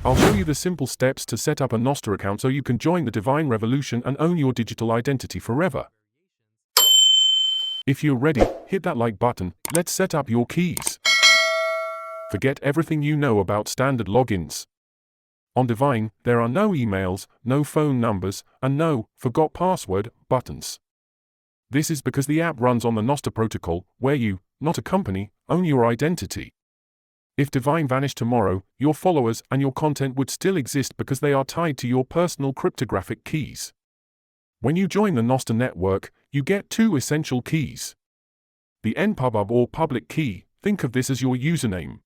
I'll show you the simple steps to set up a Nostr account so you can join the DiVine revolution and own your digital identity forever. If you're ready, hit that like button. Let's set up your keys. Forget everything you know about standard logins. On DiVine, there are no emails, no phone numbers, and no forgot password buttons. This is because the app runs on the Nostr protocol, where you, not a company, own your identity. If DiVine vanished tomorrow, your followers and your content would still exist because they are tied to your personal cryptographic keys. When you join the Nostr network, you get two essential keys. The npub or public key, think of this as your username.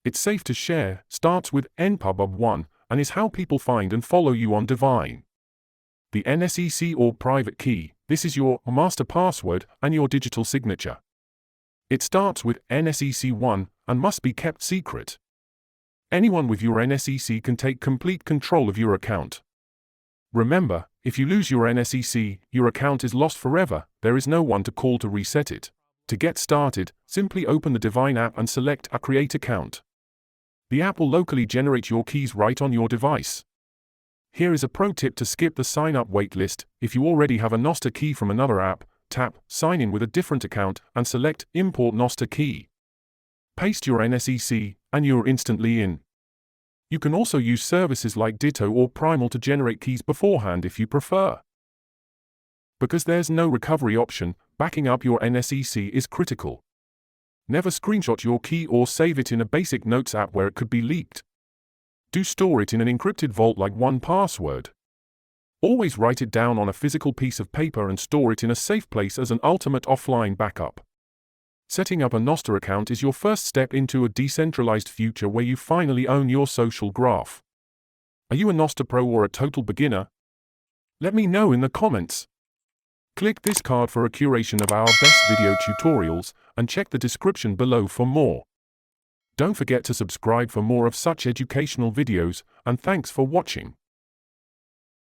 It's safe to share, starts with npub1, and is how people find and follow you on DiVine. The NSEC or private key, this is your master password and your digital signature. It starts with NSEC1 and must be kept secret. Anyone with your NSEC can take complete control of your account. Remember, if you lose your NSEC, your account is lost forever. There is no one to call to reset it. To get started, simply open the DiVine app and select a Create Account. The app will locally generate your keys right on your device. Here is a pro tip to skip the sign-up waitlist. If you already have a Nostr key from another app, tap Sign in with a different account and select Import Nostr Key. Paste your NSEC, and you're instantly in. You can also use services like Ditto or Primal to generate keys beforehand if you prefer. Because there's no recovery option, backing up your NSEC is critical. Never screenshot your key or save it in a basic notes app where it could be leaked. Do store it in an encrypted vault like 1Password. Always write it down on a physical piece of paper and store it in a safe place as an ultimate offline backup. Setting up a Nostr account is your first step into a decentralized future where you finally own your social graph. Are you a Nostr pro or a total beginner? Let me know in the comments. Click this card for a curation of our best video tutorials, and check the description below for more. Don't forget to subscribe for more of such educational videos, and thanks for watching.